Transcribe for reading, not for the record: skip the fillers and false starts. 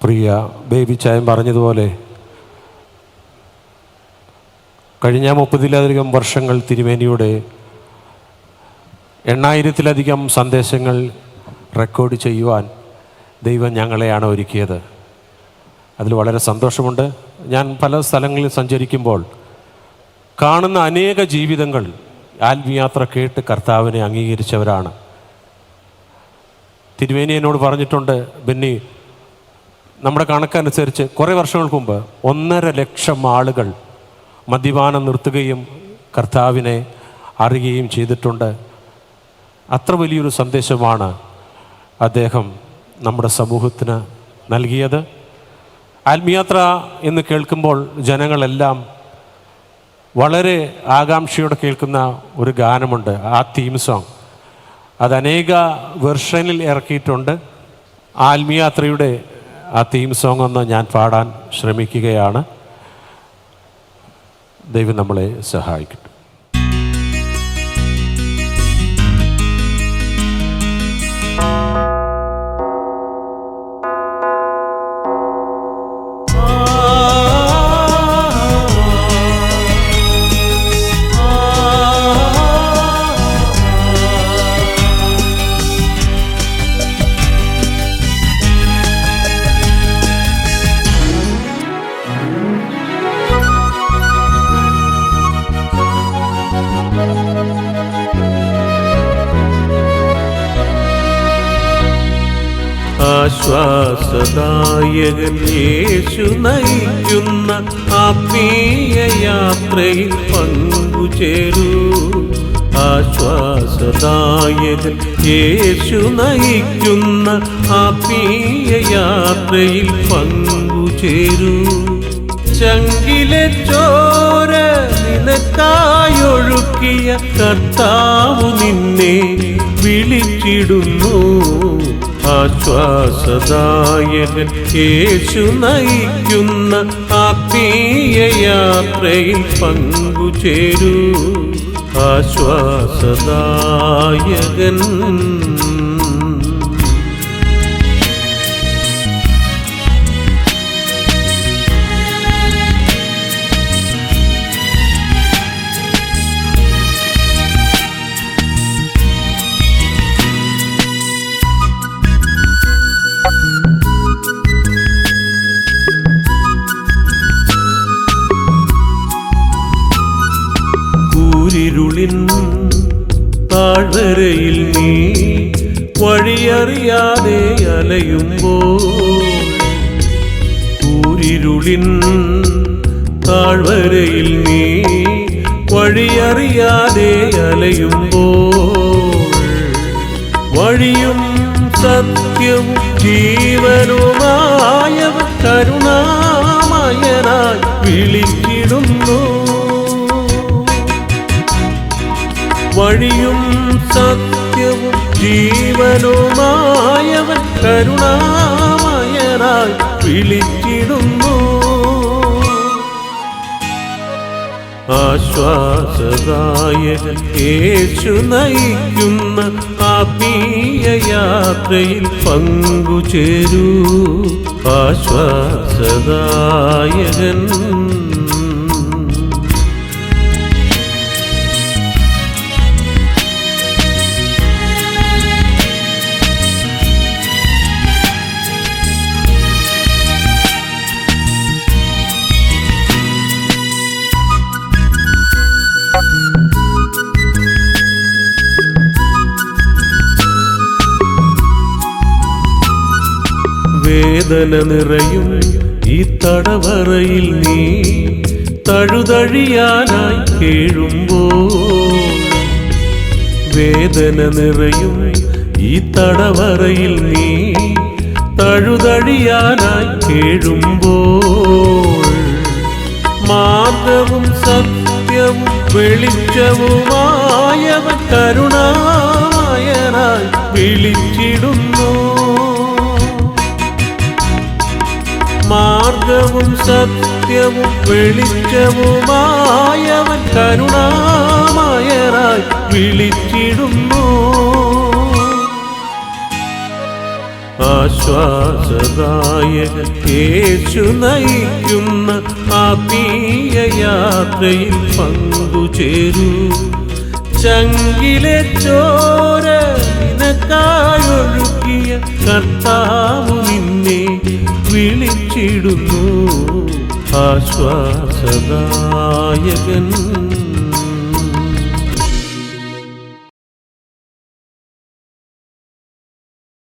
പ്രിയ baby ചായം പറഞ്ഞതുപോലെ കഴിഞ്ഞ 30-ലധികം വർഷങ്ങൾ തിരുമേനിയുടെ 8000-ലധികം സന്ദേശങ്ങൾ റെക്കോർഡ് ചെയ്യുവാൻ ദൈവം ഞങ്ങളെയാണ് ഒരുക്കിയത്. അതിൽ വളരെ സന്തോഷമുണ്ട്. ഞാൻ പല സ്ഥലങ്ങളിൽ സഞ്ചരിക്കുമ്പോൾ കാണുന്ന അനേക ജീവിതങ്ങൾ ആത്മീയാത്ര കേട്ട് കർത്താവിനെ അംഗീകരിച്ചവരാണ്. തിരുമേനി എന്നോട് പറഞ്ഞിട്ടുണ്ട്, ബെന്നി, നമ്മുടെ കണക്കനുസരിച്ച് കുറേ വർഷങ്ങൾക്ക് മുമ്പ് 1.5 ലക്ഷം ആളുകൾ മദ്യപാനം നിർത്തുകയും കർത്താവിനെ അറിയുകയും ചെയ്തിട്ടുണ്ട്. അത്ര വലിയൊരു സന്ദേശമാണ് അദ്ദേഹം നമ്മുടെ സമൂഹത്തിന് നൽകിയത്. ആത്മീയാത്ര എന്ന് കേൾക്കുമ്പോൾ ജനങ്ങളെല്ലാം വളരെ ആകാംക്ഷയോടെ കേൾക്കുന്ന ഒരു ഗാനമുണ്ട്, ആ തീം സോങ്. അത് അനേക വെർഷനിൽ ഇറക്കിയിട്ടുണ്ട്. ആത്മീയാത്രയുടെ ആ തീം സോങ് ഒന്ന് ഞാൻ പാടാൻ ശ്രമിക്കുകയാണ്. ദൈവം നമ്മളെ സഹായിക്കട്ടെ. ആശ്വാസദായകൻ യേശു നയിക്കുന്ന ആത്മീയ യാത്രയിൽ പങ്കുചേരൂ. ആശ്വാസദായകൻ യേശു നയിക്കുന്ന ആത്മീയ യാത്രയിൽ പങ്കുചേരൂ. ചങ്കിലെ ചോര നിനക്കായൊഴുക്കിയ കർത്താവ് നിന്നെ വിളിച്ചിടുന്നു. ആശ്വാസദായകൻ യേശു നയിക്കുന്ന ആത്മീയ യാത്രയിൽ പങ്കുചേരൂ. ആശ്വാസദായകൻ ഇരുളിൻ താഴ്വരയിൽ നീ വഴിയറിയാതെ അലയുമ്പോൾ, കൂരിരുളിൻ താഴ്വരയിൽ നീ വഴിയറിയാതെ അലയുമ്പോൾ, വഴിയും സത്യവും ജീവനുമായവൻ കരുണാമയനായി വിളിച്ചിടുന്നു. വഴിയും സത്യവും ജീവനുമായവൻ കരുണാമയനായി വിളിച്ചിടുന്നു. ആശ്വാസദായകൻ യേശു നയിക്കുന്ന ആത്മീയ യാത്രയിൽ പങ്കുചേരൂ. ആശ്വാസദായകൻ വേദന നിറയും ഈ തടവറയിൽ നീ തഴുതഴിയാനായി കേഴുമ്പോൾ, വേദന നിറയും ഈ തടവറയിൽ നീ തഴുതഴിയാനായി കേഴുമ്പോൾ, മാർഗവും സത്യവും വെളിച്ചവുമായവൻ കരുണാമയനായി വിളിച്ചിടുന്നു. മാർഗവും സത്യവും വെളിച്ചവുമായവൻ കരുണാമയനായി വിളിച്ചിടുന്നു. ആശ്വാസദായകൻ യേശു നയിക്കുന്ന ആത്മീയ യാത്രയിൽ പങ്കുചേരൂ. ചങ്കിലെ ചോര നിനക്കായൊഴുകിയ കർത്താവ് നിന്നെ വിളിച്ചിടുന്നു. ആശ്വാസദായകൻ